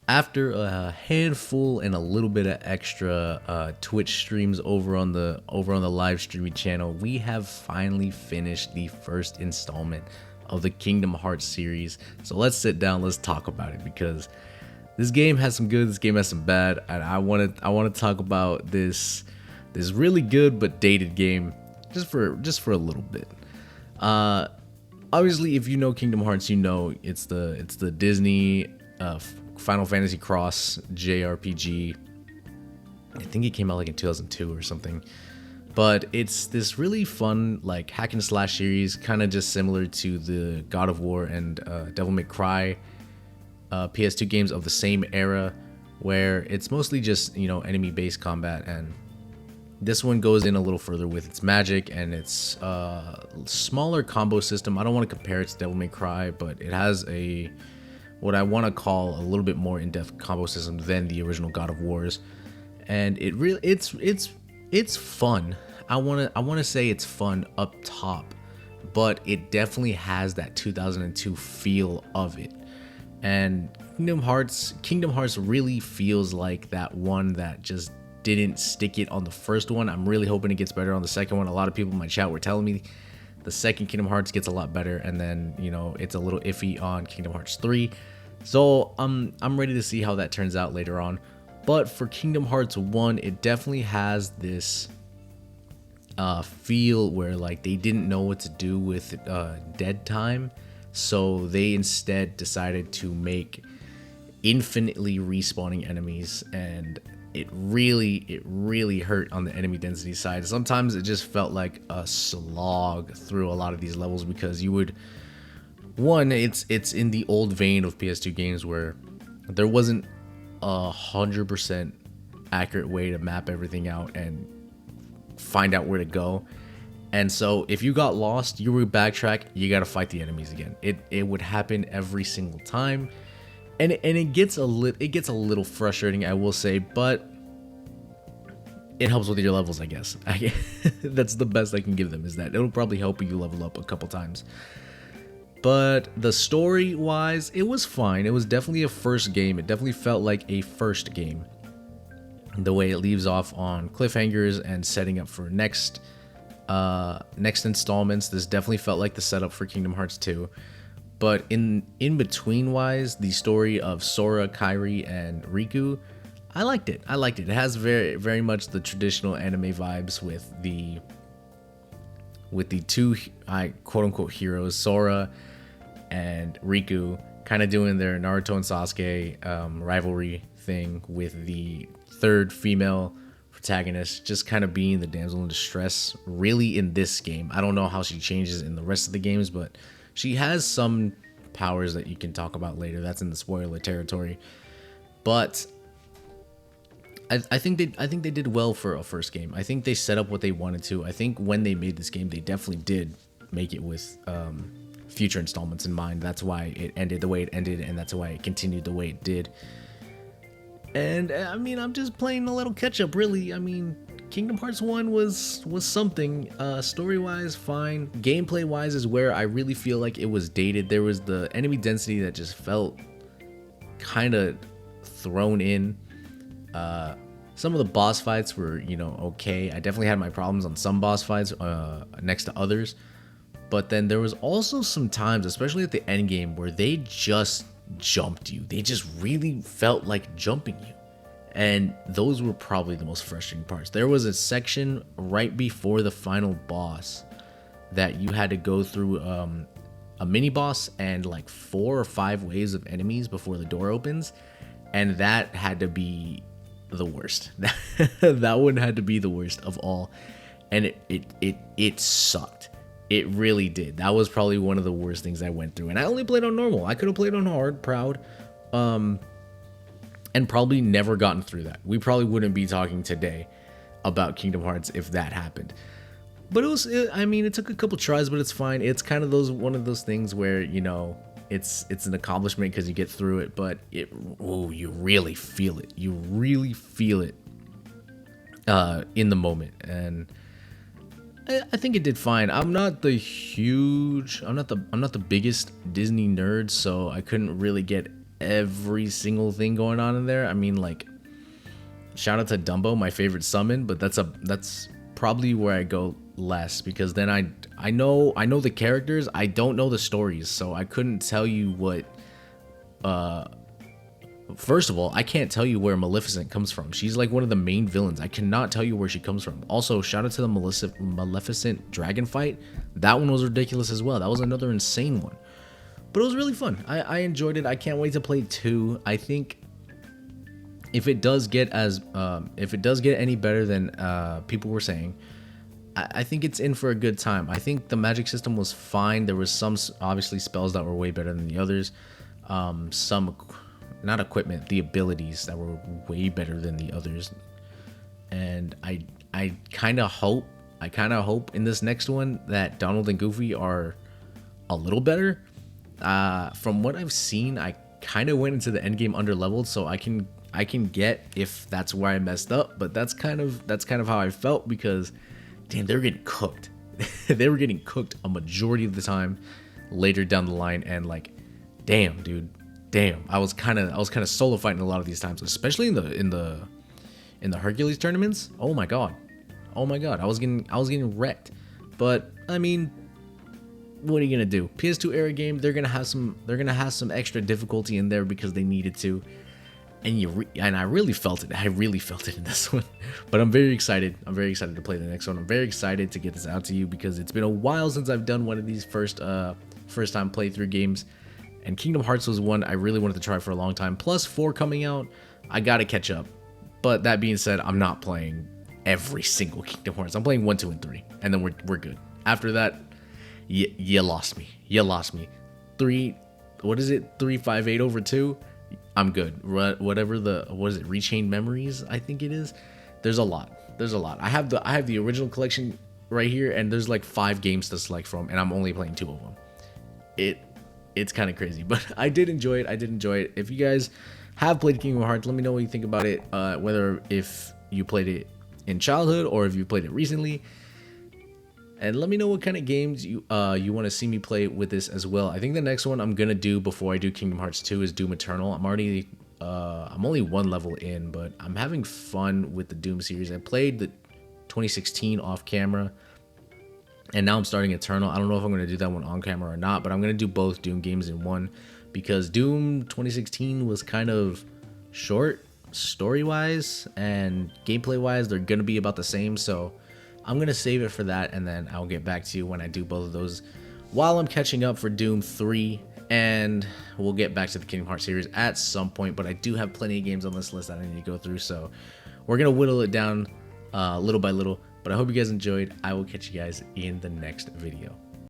After a handful and a little bit of extra Twitch streams over on the live streaming channel, we have finally finished the first installment of the Kingdom Hearts series. So let's sit down, let's talk about it, because this game has some good, this game has some bad, and I want to talk about this really good but dated game just for a little bit. Obviously, if you know Kingdom Hearts, you know it's the Disney Final Fantasy Cross JRPG. I think it came out like in 2002 or something. But it's this really fun like hack and slash series, kind of just similar to the God of War and Devil May Cry PS2 games of the same era, where it's mostly just enemy-based combat, and this one goes in a little further with its magic and its smaller combo system. I don't want to compare it to Devil May Cry, but it has what I want to call a little bit more in-depth combo system than the original God of Wars, and it's fun. I want to say it's fun up top, but it definitely has that 2002 feel of it. And Kingdom Hearts really feels like that one that just didn't stick it on the first one. I'm really hoping it gets better on the second one. A lot of people in my chat were telling me the second Kingdom Hearts gets a lot better, and then it's a little iffy on Kingdom Hearts 3. So I'm ready to see how that turns out later on. But for Kingdom Hearts 1, it definitely has this feel where like they didn't know what to do with dead time, so they instead decided to make infinitely respawning enemies, and it really hurt on the enemy density side. Sometimes it just felt like a slog through a lot of these levels, because you would it's in the old vein of PS2 games where there wasn't 100% accurate way to map everything out and find out where to go. And so if you got lost, you would backtrack, you got to fight the enemies again. It would happen every single time. And it gets a little frustrating, I will say, but it helps with your levels, I guess. That's the best I can give them, is that it'll probably help you level up a couple times. But the story wise, it was fine. It was definitely a first game. It definitely felt like a first game, the way it leaves off on cliffhangers and setting up for next installments. This definitely felt like the setup for Kingdom Hearts 2. But in between wise, the story of Sora, Kairi, and Riku, I liked it. It has very, very much the traditional anime vibes with the two quote unquote heroes, Sora and Riku, kind of doing their Naruto and Sasuke rivalry thing, with the third female protagonist just kind of being the damsel in distress really in this game. I don't know how she changes in the rest of the games, but she has some powers that you can talk about later. That's in the spoiler territory. But I think they did well for a first game. I think they set up what they wanted to. I think when they made this game, they definitely did make it with future installments in mind. That's why it ended the way it ended, and that's why it continued the way it did. And I mean, I'm just playing a little catch up, really. I mean, Kingdom Hearts 1 was something. Story-wise, fine. Gameplay-wise is where I really feel like it was dated. There was the enemy density that just felt kind of thrown in. Some of the boss fights were, okay. I definitely had my problems on some boss fights next to others. But then there was also some times, especially at the end game, where they just jumped you. They just really felt like jumping you. And those were probably the most frustrating parts. There was a section right before the final boss that you had to go through a mini boss and like 4 or 5 waves of enemies before the door opens. And that had to be the worst. That one had to be the worst of all. And it sucked. It really did. That was probably one of the worst things I went through. And I only played on normal. I could have played on hard, proud, and probably never gotten through that. We probably wouldn't be talking today about Kingdom Hearts if that happened. But it took a couple tries, but it's fine. It's kind of one of those things where, it's an accomplishment because you get through it, but you really feel it. You really feel it in the moment. And I think it did fine. I'm not the biggest Disney nerd, so I couldn't really get every single thing going on in there. I mean, like, shout out to Dumbo, my favorite summon, but that's probably where I go less, because then I know the characters, I don't know the stories, so I couldn't tell you what. First of all, I can't tell you where Maleficent comes from. She's like one of the main villains. I cannot tell you where she comes from. Also, shout out to the Maleficent dragon fight. That one was ridiculous as well. That was another insane one. But it was really fun. I enjoyed it. I can't wait to play 2. I think if it does get any better than people were saying, I think it's in for a good time. I think the magic system was fine. There was some obviously spells that were way better than the others. Some, not equipment, the abilities that were way better than the others. And I kind of hope in this next one that Donald and Goofy are a little better. From what I've seen, I kind of went into the end game underleveled, so I can get if that's where I messed up, but that's kind of how I felt, because damn, they were getting cooked. They were getting cooked a majority of the time later down the line, and like, damn, dude, damn, I was kind of solo fighting a lot of these times, especially in the Hercules tournaments. Oh my god, I was getting wrecked. But I mean, what are you gonna do? PS2 era game, they're gonna have some extra difficulty in there because they needed to, and I really felt it. I really felt it in this one. But I'm very excited. I'm very excited to play the next one. I'm very excited to get this out to you, because it's been a while since I've done one of these first time playthrough games. And Kingdom Hearts was one I really wanted to try for a long time. Plus 4 coming out, I gotta catch up. But that being said, I'm not playing every single Kingdom Hearts. I'm playing 1, 2, and 3, and then we're good. After that, you lost me. You lost me. 3, what is it? 358 over 2. I'm good. Whatever what is it? Rechained Memories, I think it is. There's a lot. I have the original collection right here, and there's like 5 games to select from, and I'm only playing 2 of them. It's kind of crazy, but I did enjoy it. If you guys have played Kingdom Hearts, let me know what you think about it. Whether if you played it in childhood or if you played it recently, and let me know what kind of games you want to see me play with this as well. I think the next one I'm gonna do before I do Kingdom Hearts 2 is Doom Eternal. I'm only 1 level in, but I'm having fun with the Doom series. I played the 2016 off camera, and now I'm starting Eternal. I don't know if I'm going to do that one on camera or not, but I'm going to do both Doom games in one, because Doom 2016 was kind of short story-wise, and gameplay-wise, they're going to be about the same, so I'm going to save it for that, and then I'll get back to you when I do both of those while I'm catching up for Doom 3, and we'll get back to the Kingdom Hearts series at some point, but I do have plenty of games on this list that I need to go through, so we're going to whittle it down little by little. But I hope you guys enjoyed. I will catch you guys in the next video.